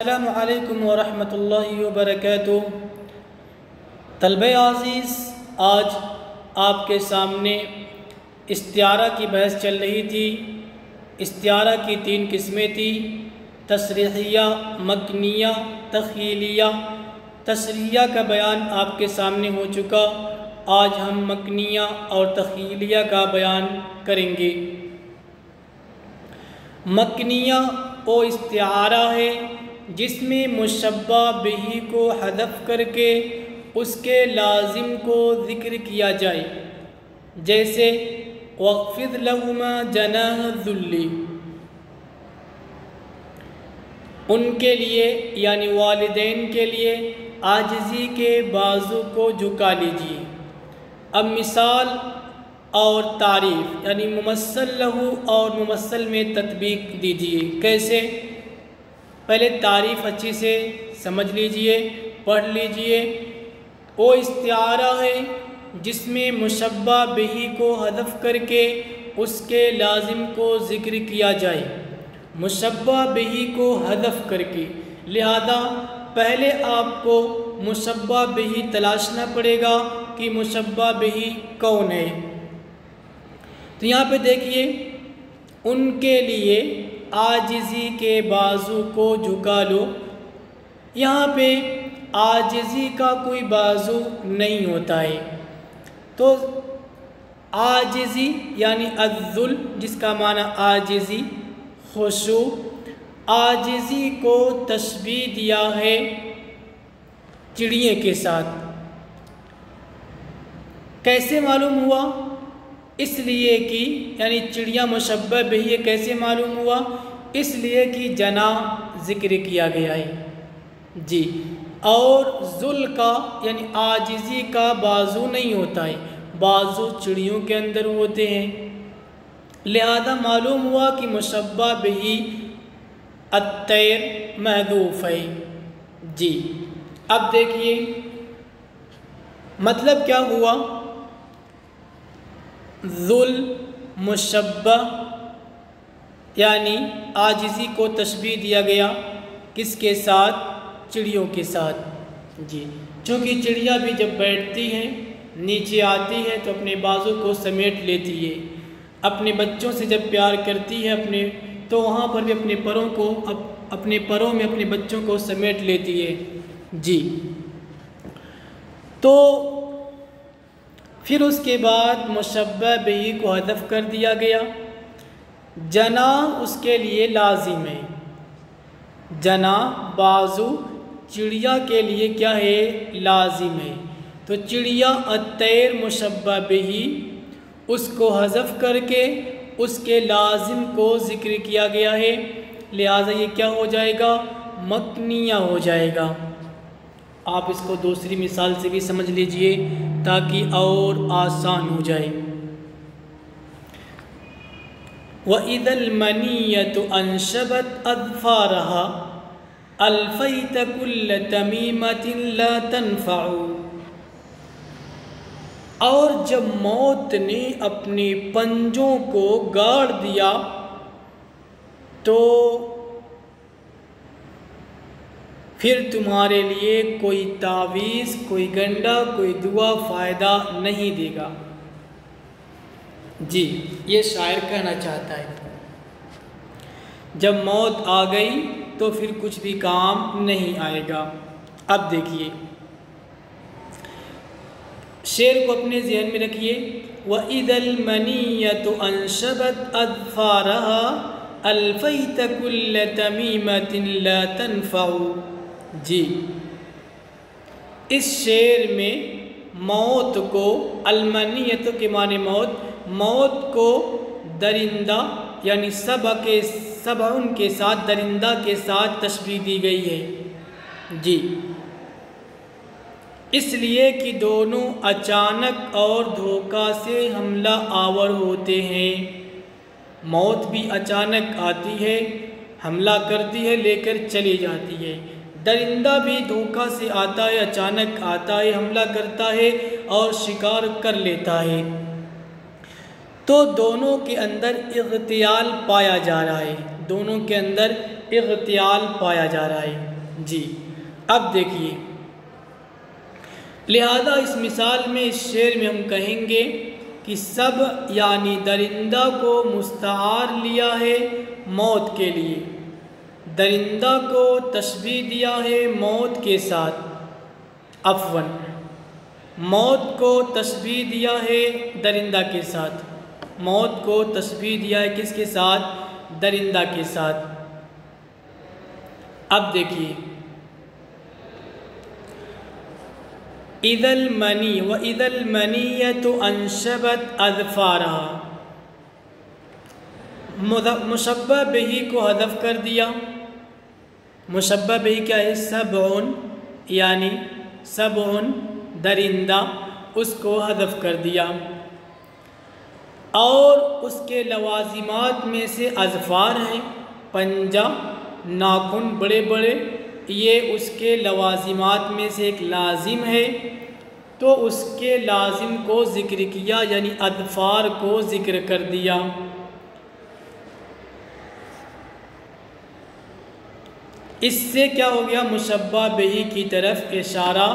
अस्सलामु अलैकुम व रहमतुल्लाहि व बरकातुहू। तलबे अज़ीज़, आज आपके सामने इस्तिआरा की बहस चल रही थी। इस्तिआरा की 3 किस्में थी: तसरीहिया, मकनिया, तख़यलिया। तसरीहिया का बयान आपके सामने हो चुका। आज हम मकनिया और तख़यलिया का बयान करेंगे। मकनिया वो इस्तिआरा है जिसमें मुशब्बा बिही को हज़फ़ करके उसके लाजिम को ज़िक्र किया जाए, जैसे वक़्फ़िज़ लहुमा जनाह ज़ुल्ली। उनके लिए यानी वालिदैन के लिए आजिज़ी के बाजू को झुका लीजिए। अब मिसाल और तारीफ़ यानी मुमस्सल लहू और मुमस्सल में तत्बीक दीजिए। कैसे? पहले तारीफ़ अच्छी से समझ लीजिए, पढ़ लीजिए। वो इस्तिआरा है जिसमें मुशब्बा बिही को हज़फ़ करके उसके लाजिम को ज़िक्र किया जाए, मुशब्बा बिही को हज़फ़ करके। लिहाजा पहले आपको मुशब्बा बिही तलाशना पड़ेगा कि मुशब्बा बिही कौन है। तो यहाँ पे देखिए, उनके लिए आजिज़ी के बाजू को झुका लो। यहाँ पे आजिज़ी का कोई बाजू नहीं होता है, तो आजिज़ी यानी अज़्ज़ुल, जिसका माना आजिज़ी, खुशू। आजिज़ी को तशबीह दिया है चिड़िए के साथ। कैसे मालूम हुआ? इसलिए कि यानी चिड़िया मुशब्बह बिही कैसे मालूम हुआ? इसलिए कि जना ज़िक्र किया गया है जी। और ज़ुल का यानी आजिज़ी का बाजू नहीं होता है, बाजू चिड़ियों के अंदर होते हैं। लिहाजा मालूम हुआ कि मुशब्बह बिही अत्तैर महदूफ़ है जी। अब देखिए मतलब क्या हुआ। ज़ुल मुशब्बह यानी आजिज़ी को तशबीह दिया गया किसके साथ? चिड़ियों के साथ जी। चूँकि चिड़िया भी जब बैठती है, नीचे आती है तो अपने बाजू को समेट लेती है। अपने बच्चों से जब प्यार करती है तो वहाँ पर भी अपने परों को अपने परों में अपने बच्चों को समेट लेती है जी। तो फिर उसके बाद मुशब्बह बिही को हज़फ़ कर दिया गया। जना उसके लिए लाजिम है। जना बाजू चिड़िया के लिए क्या है? लाजिम है। तो चिड़िया अत्तैर मुशब्बह बिही, उसको हज़फ़ करके उसके लाजिम को ज़िक्र किया गया है। लिहाजा ये क्या हो जाएगा? मकनिया हो जाएगा। आप इसको दूसरी मिसाल से भी समझ लीजिए ताकि और आसान हो जाए। वइदल मनियतु अंशबत अज़फ़ारहा अल्फ़ैत कुल्ल तमीमतिन ला तनफ़उ। और जब मौत ने अपने पंजों को गाड़ दिया तो फिर तुम्हारे लिए कोई तावीज़, कोई गंडा, कोई दुआ फ़ायदा नहीं देगा जी। ये शायर कहना चाहता है, जब मौत आ गई तो फिर कुछ भी काम नहीं आएगा। अब देखिए, शेर को अपने ज़हन में रखिए। वइदल मनियतु अंशबत अज़फ़ारहा अल्फ़ैत कुल्ल तमीमतिन ला तनफ़उ जी। इस शेर में मौत को, अलमनियत के माने मौत को दरिंदा यानी सबउन के साथ, दरिंदा के साथ तशबीह दी गई है जी। इसलिए कि दोनों अचानक और धोखा से हमला आवर होते हैं। मौत भी अचानक आती है, हमला करती है, लेकर चली जाती है। दरिंदा भी धोखा से आता है, अचानक आता है, हमला करता है और शिकार कर लेता है। तो दोनों के अंदर इग़्तियाल पाया जा रहा है, दोनों के अंदर इग़्तियाल पाया जा रहा है। जी अब देखिए, लिहाजा इस मिसाल में, इस शेर में हम कहेंगे कि सब यानी दरिंदा को मुस्तआर लिया है मौत के लिए, दरिंदा को तशबीह दिया है मौत के साथ, अफ़वन मौत को तशबीह दिया है दरिंदा के साथ, मौत को तशबीह दिया है किसके साथ? दरिंदा के साथ। अब देखिए, इदल मनी व इदल मनीयतु अंशबत अज़फ़ारहा, मुशब्बह बिही को हज़फ कर दिया। मुशब्बह बिही क्या है? सबउन, यानी सबउन दरिंदा, उसको हज़फ कर दिया। और उसके लवाजिमात में से अज़फ़ार हैं, पंजा, नाखून बड़े बड़े, ये उसके लवाजिमात में से एक लाजिम है। तो उसके लाजिम को ज़िक्र किया, यानी अज़फ़ार को ज़िक्र कर दिया। इससे क्या हो गया? मुशब्बह बिही की तरफ इशारा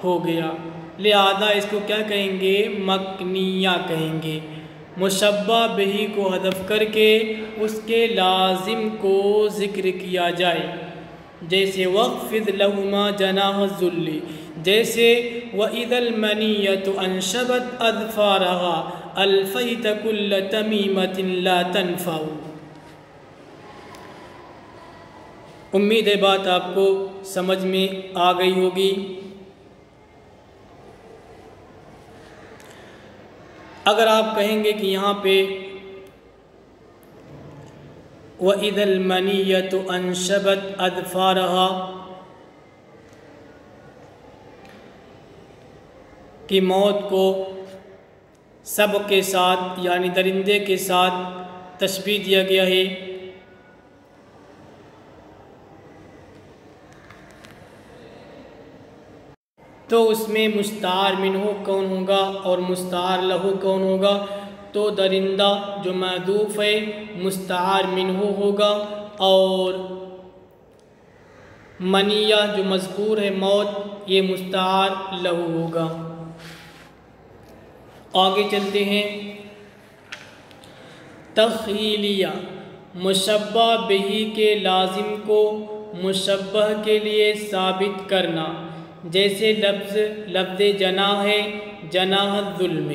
हो गया। लिहाजा इसको क्या कहेंगे? मकनिया कहेंगे। मुशब्बह बिही को हज़फ करके उसके लाजिम को ज़िक्र किया जाए, जैसे वक़्फ़िज़ लहुमा जनाह ज़ुल्ली, जैसे व इदल मनीयतु अंशबत अज़फ़ारहा अल्फ़ैत कुल्ल तमीमतिन ला तनफ़उ। उम्मीद है बात आपको समझ में आ गई होगी। अगर आप कहेंगे कि यहाँ पे व इदल मनीयतु अंशबत अज़फ़ारहा कि मौत को सब के साथ यानी दरिंदे के साथ तशबीह दिया गया है, तो उसमें मुस्तार मिन्हु कौन होगा और मुस्तार लहू कौन होगा? तो दरिंदा जो महदूफ़ है मुस्तार मिन्हु होगा, और मनिया जो मज़कूर है मौत, ये मुस्तार लहू होगा। आगे चलते हैं। तख़ीलिया, मुशब्बह बिही के लाजिम को मुशब्बह के लिए साबित करना, जैसे लफ्ज़ जनाह है, जनाह ज़ुल्म।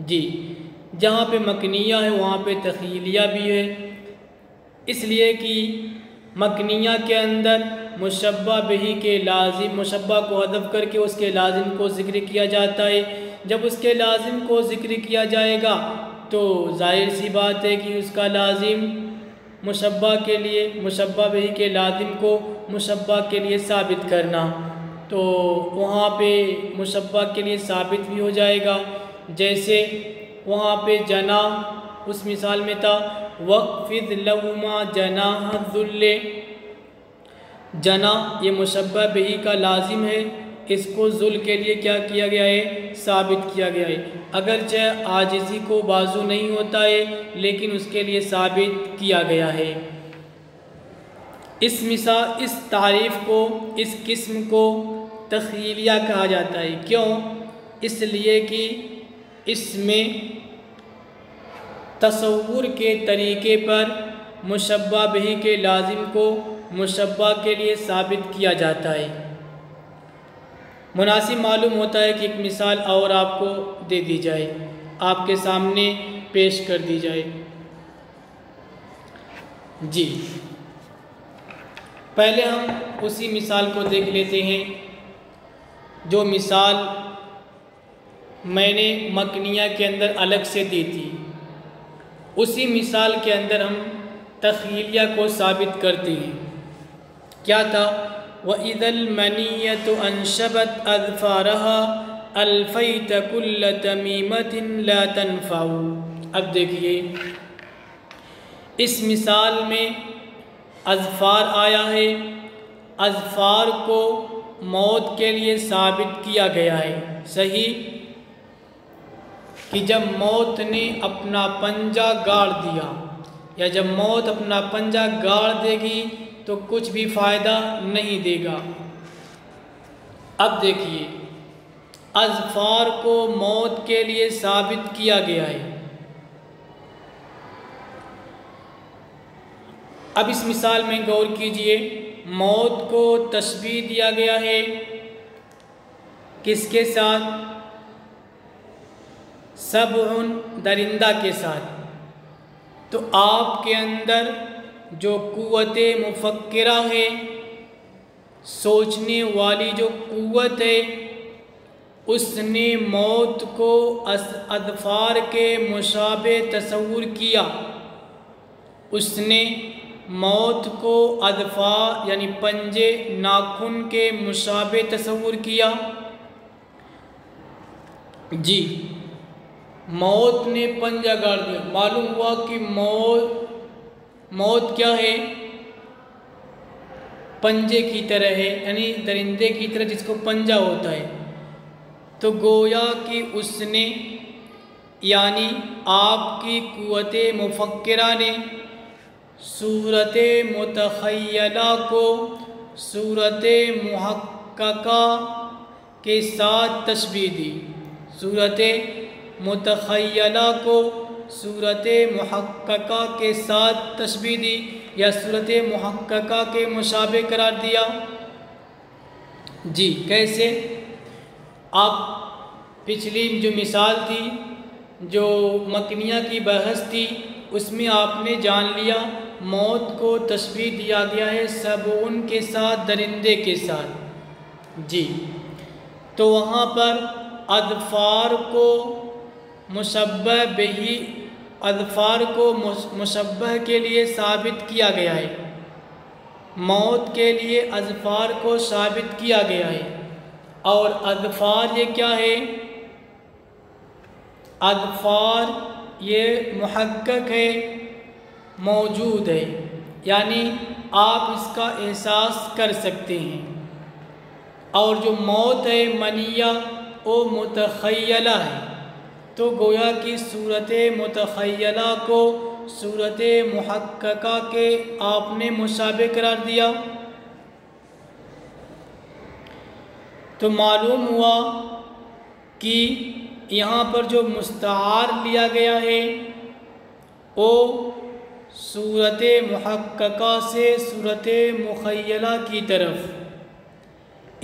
जी जहाँ पे मकनिया है वहाँ पे तख़ीलिया भी है, इसलिए कि मकनिया के अंदर मुशब्बह बिही के लाजिम, मुशब्बह को हज़फ करके उसके लाजिम को ज़िक्र किया जाता है। जब उसके लाजिम को ज़िक्र किया जाएगा तो ज़ाहिर सी बात है कि उसका लाजिम मुशब्बह के लिए, मुशब्बह बिही के लाजिम को मुशब्बह के लिए साबित करना, तो वहाँ पे मुशब्बह के लिए साबित भी हो जाएगा। जैसे वहाँ पे जना उस मिसाल में था वक़्फ़िज़ लहुमा जनाह ज़ुल्ले, जना ये मुशब्बह बिही का लाजिम है, इसको ज़ुल के लिए क्या किया गया है? साबित किया गया है। अगरचे आजिज़ी को बाजू नहीं होता है लेकिन उसके लिए साबित किया गया है। इस तारीफ़ को, इस किस्म को तख़ीलिया कहा जाता है। क्यों? इसलिए कि इसमें तसव्वुर के तरीक़े पर मुशब्बह बिही के लाजिम को मुशब्बह के लिए साबित किया जाता है। मुनासिब मालूम होता है कि एक मिसाल और आपको दे दी जाए, आपके सामने पेश कर दी जाए। जी पहले हम उसी मिसाल को देख लेते हैं जो मिसाल मैंने मकनिया के अंदर अलग से दी थी। उसी मिसाल के अंदर हम तख़ीलिया को साबित करते हैं। क्या था? वइदल मनीयतु अंशबत अज़फ़ारहा अल्फ़ैत कुल्ल तमीमतिन ला तनफ़उ। अब देखिए इस मिसाल में अज़फ़ार आया है अज़फ़ार को मौत के लिए साबित किया गया है। सही कि जब मौत ने अपना पंजा गाड़ दिया या जब मौत अपना पंजा गाड़ देगी तो कुछ भी फ़ायदा नहीं देगा। अब देखिए, अज़फ़ार को मौत के लिए साबित किया गया है। अब इस मिसाल में गौर कीजिए, मौत को तशबीह दिया गया है किसके साथ? सबउन, दरिंदा के साथ। तो आपके अंदर जो कुव्वते मुफक्किरा है, सोचने वाली जो कुव्वत है, उसने मौत को अज़फ़ार के मुशाबे तसव्वुर किया। उसने मौत को अज़फ़ार यानी पंजे नाखून के मुशाबे तसव्वुर किया। जी, मौत ने पंजा गाड़ दिया। मालूम हुआ कि मौत क्या है? पंजे की तरह है, यानी दरिंदे की तरह जिसको पंजा होता है। तो गोया कि उसने यानी आपकी कुव्वते मुफक्किरा ने सूरत मुतख़य्यला को सूरत मुहक्कका के साथ तशबीह दी। सूरत मुतख़य्यला को सूरत मुहक्कका के साथ तशबीह दी या सूरत मुहक्कका के मुशाबे करार दिया। जी, कैसे? आप पिछली जो मिसाल थी, जो मकनिया की बहस थी, उसमें आपने जान लिया मौत को तशबीह दिया गया है सबउन के साथ, दरिंदे के साथ। जी, तो वहाँ पर अज़फ़ार को मुशब्बह बिही, अज़फ़ार को मुशब्बह के लिए साबित किया गया है। मौत के लिए अज़फ़ार को साबित किया गया है। और अज़फ़ार ये क्या है? अज़फ़ार ये मुहक्कक है, मौजूद है, यानी आप इसका एहसास कर सकते हैं। और जो मौत है मनिया, वो मुतख़य्यला है। तो गोया की सूरत मुतख़य्यला को सूरत मुहक्कका के आपने मुशाबे करार दिया। तो मालूम हुआ कि यहाँ पर जो मुस्तार लिया गया है वो सूरत मुहक्कका से सूरत मुख़य्यला की तरफ,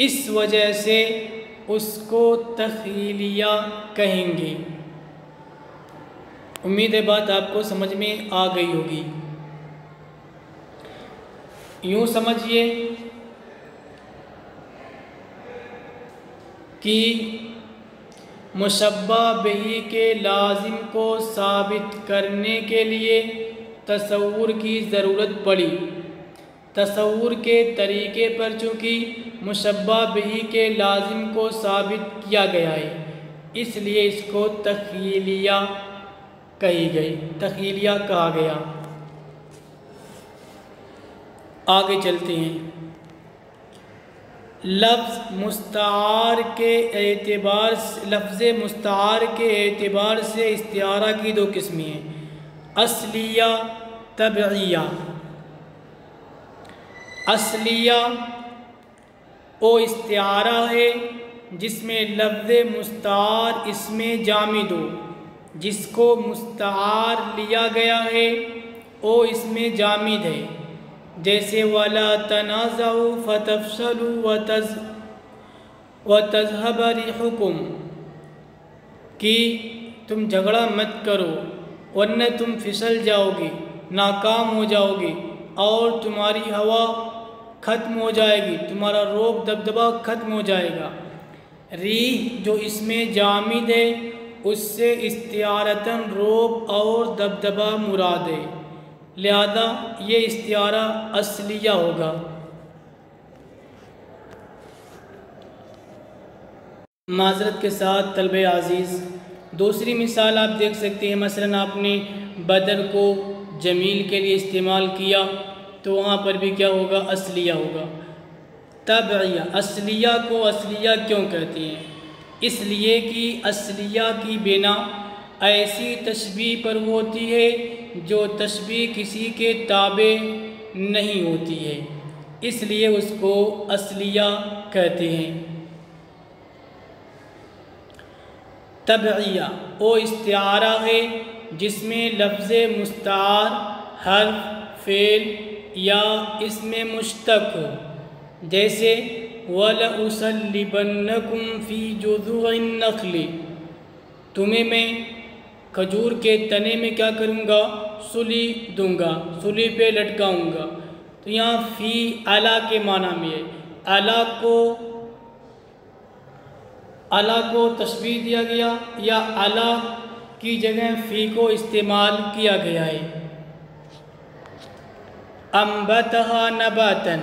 इस वजह से उसको तख़य्यलिया कहेंगे। उम्मीद है बात आपको समझ में आ गई होगी। यूँ समझिए कि मुशब्बा बिही के लाजिम को साबित करने के लिए तसव्वुर की ज़रूरत पड़ी। तसव्वुर के तरीक़े पर चूँकि मुशब्बा बिही के लाजिम को साबित किया गया है, इसलिए इसको तख़य्यलिया कही गई, तख़य्यलिया कहा गया। आगे चलते हैं। लफ्ज़ मुस्तार के एतबार से, लफ्ज़ मुस्तार के एतबार से इस्तिआरा की दो किस्में हैं, असलिया, तबइया। असलिया वो इस्तिआरा है जिसमें लफ्ज़ मुस्तार इसमें जामिद हो, जिसको मुस्तार लिया गया है वो इसमें जामिद है। जैसे वला तनाज़उ फतफशलु व तज़हब रिहुकुम, कि तुम झगड़ा मत करो वरना तुम फिसल जाओगे, नाकाम हो जाओगे और तुम्हारी हवा ख़त्म हो जाएगी, तुम्हारा रोब दबदबा ख़त्म हो जाएगा। रीह जो इसमें जामिद है उससे इस्तिआरतन रोब और दबदबा मुराद है, लिहाजा ये इस्तिआरा असलिया होगा। माज़रत के साथ तलबे अज़ीज़, दूसरी मिसाल आप देख सकते हैं। मसलन आपने बदर को जमील के लिए इस्तेमाल किया तो वहाँ पर भी क्या होगा? असलिया होगा। तबइया, असलिया को असलिया क्यों कहते हैं? इसलिए कि असलिया की बिना ऐसी तशबीह पर होती है जो तशबीह किसी के ताबे नहीं होती है, इसलिए उसको असलिया कहते हैं। तबइया वो इस्तिआरा है जिसमें लफ्ज़ मुस्तार, हर्फ, फ़ेल या इसमें मुश्तक हो, जैसे वलउसल्लिबन्नकुम फ़ी जुज़ूइन नख़्ली, तुम्हें मैं खजूर के तने में क्या करूँगा? सुली दूँगा, सुली पे लटकाऊँगा। तो यहाँ फ़ी अला के माना में है। अला को तशबीह दिया गया या अला की जगह फ़ी को इस्तेमाल किया गया है। अम्बतहा नबातन,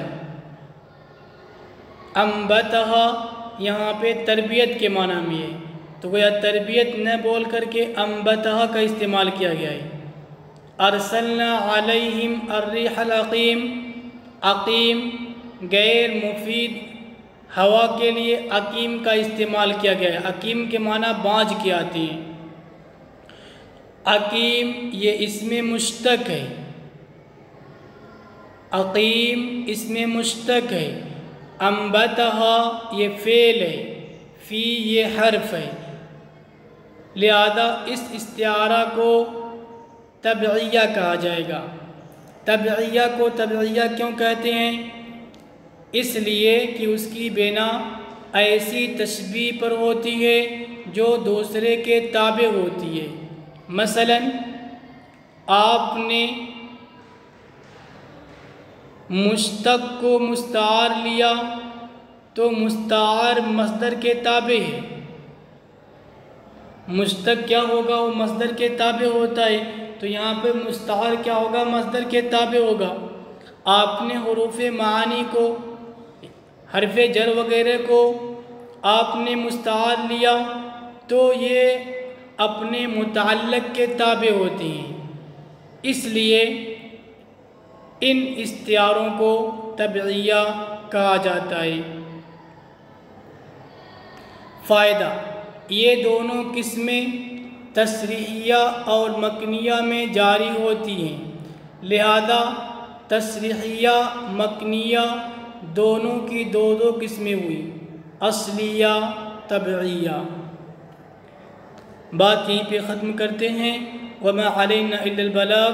अम्बतहा यहाँ पे तरबियत के माना में है, तो गोया तरबियत न बोल करके अम्बतहा का इस्तेमाल किया गया है। अरसलना अलैहिम अर्रिहल अक़ीम, अक़ीम गैर मुफीद हवा के लिए अकीम का इस्तेमाल किया गया है। अकीम के माना बाँझ के आते हैं। अकीम ये इसमें मुश्तक है, अकीम इसमें मुश्तक है। अम्बतहा ये फ़ेल है, फ़ी ये हर्फ है, लिहाजा इस इस्तिआरा को तबइया कहा जाएगा। तबइया को तबइया क्यों कहते हैं? इसलिए कि उसकी बिना ऐसी तशबीह पर होती है जो दूसरे के ताबे होती है। मसलन आपने मुश्तक को मुस्तार लिया तो मुस्तार मस्दर के ताबे है। मुश्तक क्या होगा? वो मस्दर के ताबे होता है, तो यहाँ पे मुस्तार क्या होगा? मस्दर के ताबे होगा। आपने हुरूफ़े मानी को, हरफ़े जर वगैरह को आपने मुस्तार लिया तो ये अपने मुताल्लिक़ के ताबे होती हैं, इसलिए इन इस्तिआरों को तबइया कहा जाता है। फ़ायदा, ये दोनों किस्में तस्रीहिया और मकनिया में जारी होती हैं, लिहाजा तस्रीहिया मकनिया दोनों की दो किस्में हुई, असलिया तबइया। बात यहीं पे ख़त्म करते हैं। वमा अलैना इल्लल बलाग।